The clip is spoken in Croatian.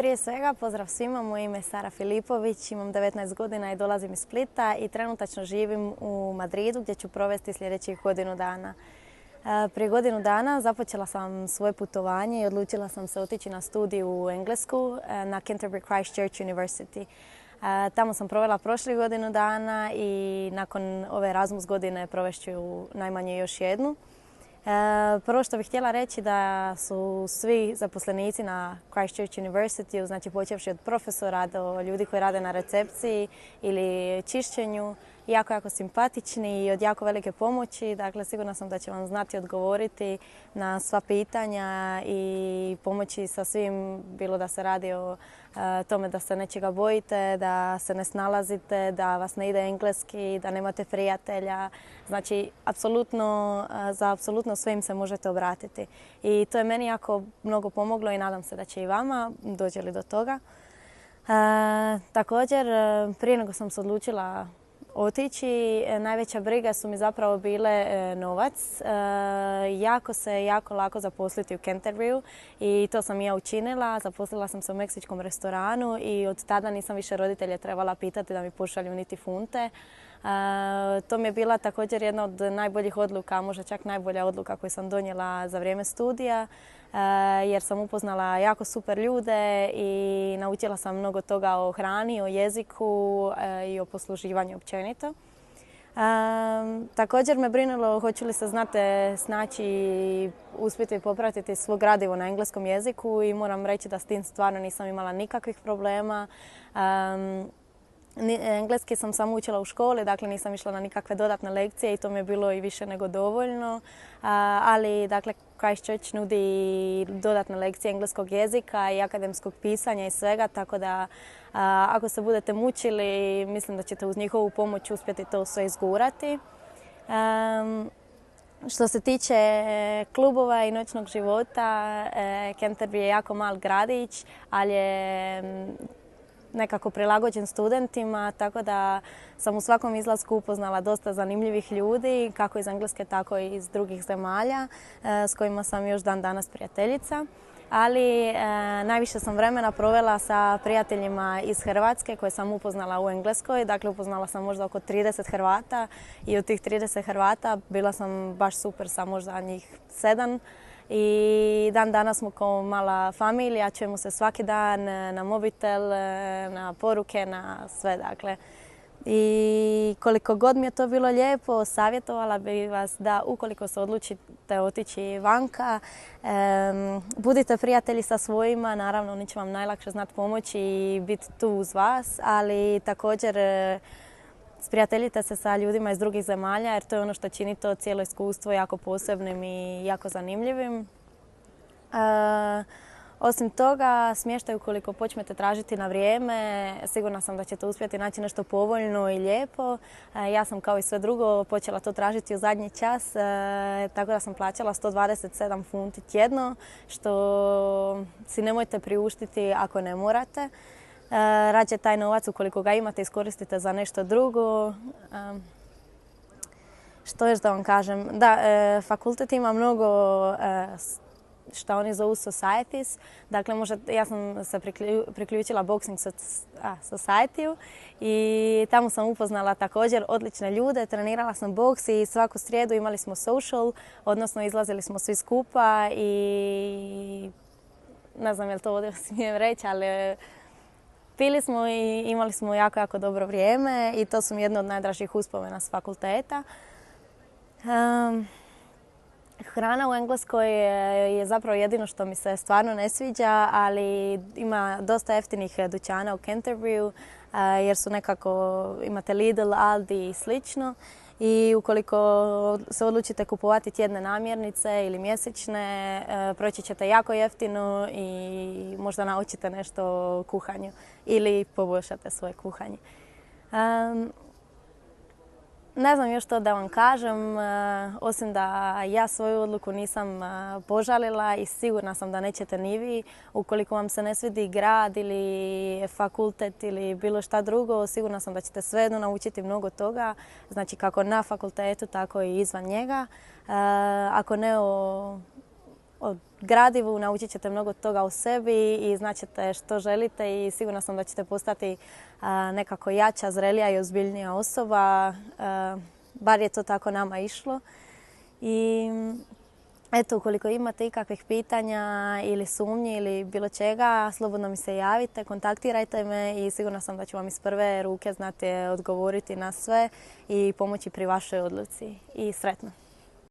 Prije svega pozdrav svima, moje ime je Sara Filipović, imam 19 godina i dolazim iz Splita i trenutačno živim u Madridu gdje ću provesti sljedećih godinu dana. Prije godinu dana započela sam svoje putovanje i odlučila sam se otići na studij u Englesku na Canterbury Christ Church University. Tamo sam provela prošlih godinu dana i nakon ove Erasmus godine provešću najmanje još jednu. Prvo što bih htjela reći da su svi zaposlenici na Christ Church University, znači počevši od profesora do ljudi koji rade na recepciji ili čišćenju, jako simpatični i od jako velike pomoći. Dakle, sigurna sam da će vam znati odgovoriti na sva pitanja i pomoći sa svim, bilo da se radi o tome da se nečega bojite, da se ne snalazite, da vas ne ide engleski, da nemate prijatelja. Znači, za apsolutno sve im se možete obratiti. I to je meni jako mnogo pomoglo i nadam se da će i vama, dođe li do toga. Također, prije nego sam se odlučila otići, najveća briga su mi zapravo bile novac. Jako lako zaposliti u Canterburyu i to sam i ja učinila. Zaposlila sam se u meksičkom restoranu i od tada nisam više roditelje trebala pitati da mi pošalju niti funte. To mi je bila također jedna od najboljih odluka, možda čak najbolja odluka koju sam donijela za vrijeme studija, jer sam upoznala jako super ljude i naučila sam mnogo toga o hrani, o jeziku i o posluživanju općenito. Također me brinulo hoću li se snaći i uspjeti popratiti svo gradivo na engleskom jeziku i moram reći da s tim stvarno nisam imala nikakvih problema. Engleski sam samo učila u školi, dakle nisam išla na nikakve dodatne lekcije i to mi je bilo i više nego dovoljno. Ali dakle, Christ Church nudi dodatne lekcije engleskog jezika i akademskog pisanja i svega, tako da ako se budete mučili, mislim da ćete uz njihovu pomoć uspjeti to sve izgurati. Što se tiče klubova i noćnog života, Canterbury je jako mal gradić, ali je nekako prilagođen studentima, tako da sam u svakom izlasku upoznala dosta zanimljivih ljudi, kako iz Engleske, tako i iz drugih zemalja, s kojima sam još dan danas prijateljica. Ali najviše sam vremena provela sa prijateljima iz Hrvatske koje sam upoznala u Engleskoj. Dakle, upoznala sam možda oko 30 Hrvata i od tih 30 Hrvata bila sam baš super sa možda njih 7. I dan danas smo kao mala familija, čujemo se svaki dan na mobitel, na poruke, na sve dakle. I koliko god mi je to bilo lijepo, savjetovala bih vas da ukoliko se odlučite otići vanka, budite prijatelji sa svojima, naravno oni će vam najlakše znati pomoći i biti tu uz vas, ali također sprijateljite se sa ljudima iz drugih zemalja jer to je ono što čini to cijelo iskustvo jako posebnim i jako zanimljivim. Osim toga, smještaj ukoliko počnete tražiti na vrijeme, sigurna sam da ćete uspjeti naći nešto povoljno i lijepo. Ja sam kao i sve drugo počela to tražiti u zadnji čas, tako da sam plaćala 127 funti tjedno, što si nemojte priuštiti ako ne morate. Rađe taj novac ukoliko ga imate iskoristite za nešto drugo. Što još da vam kažem? Da, fakultet ima mnogo što oni zovu societies. Dakle, ja sam se priključila Boxing Society-u i tamo sam upoznala također odlične ljude. Trenirala sam boks i svaku srijedu imali smo social, odnosno izlazili smo svi skupa i ne znam je li to ovdje smijem reći, ali pili smo i imali smo jako dobro vrijeme i to su mi jedno od najdražih uspomena s fakulteta. Hrana u Engleskoj je zapravo jedino što mi se stvarno ne sviđa, ali ima dosta jeftinih dućana u Canterburyu jer su nekako, imate Lidl, Aldi i slično. I ukoliko se odlučite kupovati tjedne namirnice ili mjesečne, proći ćete jako jeftino i možda naučite nešto o kuhanju ili poboljšate svoje kuhanje. Ne znam još što da vam kažem, osim da ja svoju odluku nisam požalila i sigurna sam da nećete ni vi. Ukoliko vam se ne svidi grad ili fakultet ili bilo šta drugo, sigurna sam da ćete svejedno naučiti mnogo toga, znači kako na fakultetu, tako i izvan njega. Ako ne o o gradivu, naučit ćete mnogo toga o sebi i znaćete što želite i sigurna sam da ćete postati nekako jača, zrelija i ozbiljnija osoba. Bar je to tako nama išlo. I eto, ukoliko imate ikakvih pitanja ili sumnji ili bilo čega, slobodno mi se javite, kontaktirajte me i sigurna sam da ću vam iz prve ruke znati odgovoriti na sve i pomoći pri vašoj odluci. I sretno!